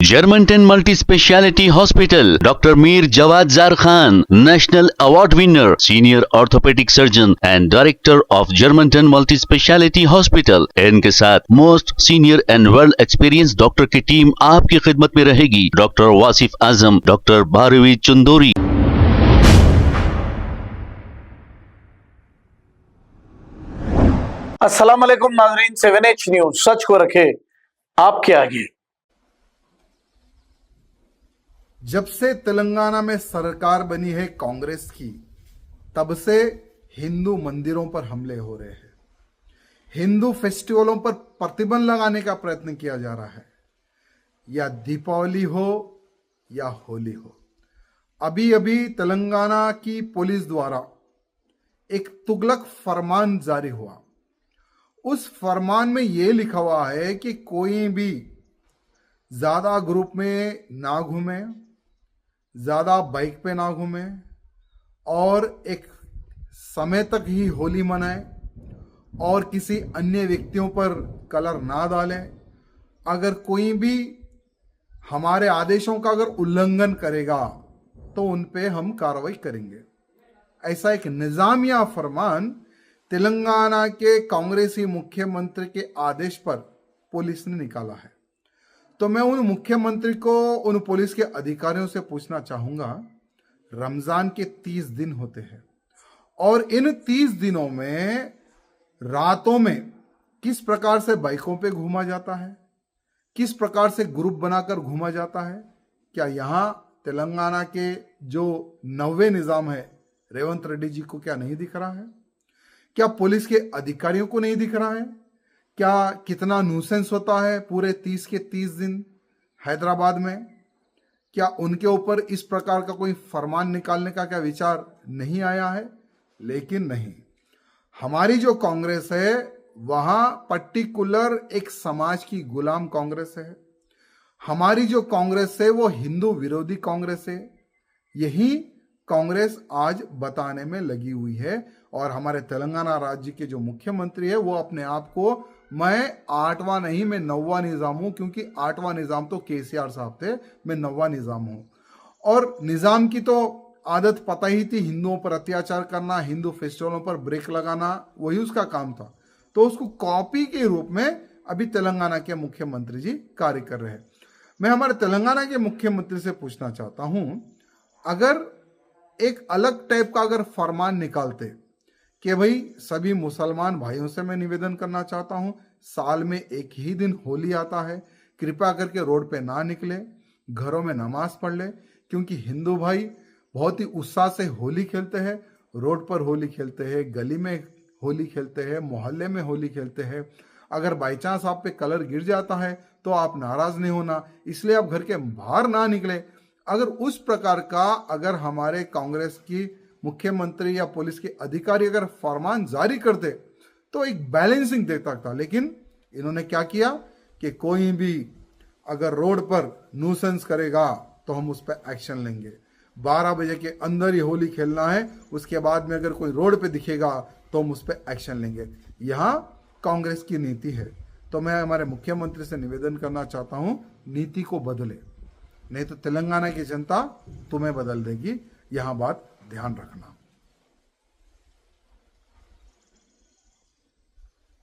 Germantown Multi-Speciality Hospital, Dr. Mir Jawad Zar Khan, National Award winner, Senior Orthopedic Surgeon and Director of Germantown Multi-Speciality Hospital। इनके साथ most senior and world experience doctor की team आपकी खिदमत में रहेगी। Doctor Wasif Azam, doctor Bharvi Chandori. अस्सलाम वालेकुम नाज़रीन, 7H न्यूज सच को रखे आपके आगे। जब से तेलंगाना में सरकार बनी है कांग्रेस की, तब से हिंदू मंदिरों पर हमले हो रहे हैं, हिंदू फेस्टिवलों पर प्रतिबंध लगाने का प्रयत्न किया जा रहा है, या दीपावली हो या होली हो। अभी अभी तेलंगाना की पुलिस द्वारा एक तुगलक फरमान जारी हुआ। उस फरमान में यह लिखा हुआ है कि कोई भी ज्यादा ग्रुप में ना घूमे, ज्यादा बाइक पे ना घूमे और एक समय तक ही होली मनाए और किसी अन्य व्यक्तियों पर कलर ना डालें। अगर कोई भी हमारे आदेशों का अगर उल्लंघन करेगा तो उन पे हम कार्रवाई करेंगे। ऐसा एक निजामिया फरमान तेलंगाना के कांग्रेसी मुख्यमंत्री के आदेश पर पुलिस ने निकाला है। तो मैं उन मुख्यमंत्री को, उन पुलिस के अधिकारियों से पूछना चाहूंगा, रमजान के 30 दिन होते हैं और इन 30 दिनों में रातों में किस प्रकार से बाइकों पे घूमा जाता है, किस प्रकार से ग्रुप बनाकर घूमा जाता है। क्या यहाँ तेलंगाना के जो नवे निजाम है रेवंत रेड्डी जी को क्या नहीं दिख रहा है? क्या पुलिस के अधिकारियों को नहीं दिख रहा है? क्या कितना न्यूसेंस होता है पूरे 30 के 30 दिन हैदराबाद में? क्या उनके ऊपर इस प्रकार का कोई फरमान निकालने का क्या विचार नहीं आया है? लेकिन नहीं, हमारी जो कांग्रेस है वहां पर्टिकुलर एक समाज की गुलाम कांग्रेस है। हमारी जो कांग्रेस है वो हिंदू विरोधी कांग्रेस है। यही कांग्रेस आज बताने में लगी हुई है। और हमारे तेलंगाना राज्य के जो मुख्यमंत्री है वो अपने आप को, मैं 8वां नहीं मैं 9वां निजाम हूं, क्योंकि 8वां निजाम तो केसीआर साहब थे, मैं 9वां निजाम हूं। और निजाम की तो आदत पता ही थी, हिंदुओं पर अत्याचार करना, हिंदू फेस्टिवलों पर ब्रेक लगाना, वही उसका काम था। तो उसको कॉपी के रूप में अभी तेलंगाना के मुख्यमंत्री जी कार्य कर रहे हैं। मैं हमारे तेलंगाना के मुख्यमंत्री से पूछना चाहता हूं, अगर एक अलग टाइप का अगर फरमान निकालते कि भाई सभी मुसलमान भाइयों से मैं निवेदन करना चाहता हूं, साल में एक ही दिन होली आता है, कृपया करके रोड पे ना निकले, घरों में नमाज पढ़ ले, क्योंकि हिंदू भाई बहुत ही उत्साह से होली खेलते हैं, रोड पर होली खेलते हैं, गली में होली खेलते हैं, मोहल्ले में होली खेलते हैं। अगर बाई चांस आप पे कलर गिर जाता है तो आप नाराज नहीं होना, इसलिए आप घर के बाहर ना निकले। अगर उस प्रकार का अगर हमारे कांग्रेस की मुख्यमंत्री या पुलिस के अधिकारी अगर फरमान जारी करते तो एक बैलेंसिंग देता था। लेकिन इन्होंने क्या किया कि कोई भी अगर रोड पर न्यूसेंस करेगा तो हम उस पर एक्शन लेंगे, 12 बजे के अंदर ही होली खेलना है, उसके बाद में अगर कोई रोड पे दिखेगा तो हम उस पर एक्शन लेंगे। यहाँ कांग्रेस की नीति है। तो मैं हमारे मुख्यमंत्री से निवेदन करना चाहता हूँ, नीति को बदले, नहीं तो तेलंगाना की जनता तुम्हें बदल देगी। यहाँ बात ध्यान रखना।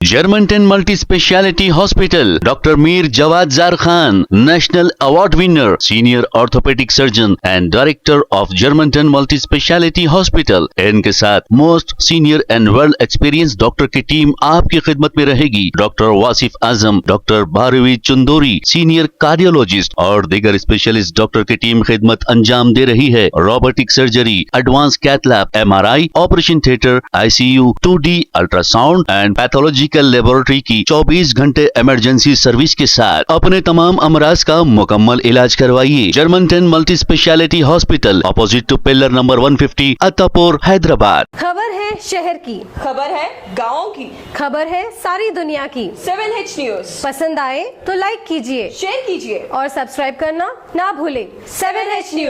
Germantown Multi-Speciality Hospital, Dr. Mir Jawad Zar Khan, National Award winner, Senior Orthopedic Surgeon and Director of Germantown Multi-Speciality Hospital। इनके साथ most senior and world experience doctor की टीम आपकी खिदमत में रहेगी। Doctor Wasif Azam, doctor Bharvi Chandori, senior cardiologist और दीगर specialist doctor की टीम खिदमत अंजाम दे रही है। Robotic surgery, advance cath lab, MRI, operation theatre, ICU, 2D ultrasound and pathology laboratory की 24 घंटे इमरजेंसी सर्विस के साथ अपने तमाम अमराज का मुकम्मल इलाज करवाइए। Germanten multi speciality hospital, opposite to pillar number 150, Attapur, Hyderabad. खबर है शहर की, खबर है गाँव की, खबर है सारी दुनिया की। 7H न्यूज पसंद आए तो लाइक कीजिए, शेयर कीजिए और सब्सक्राइब करना ना भूले। 7H news.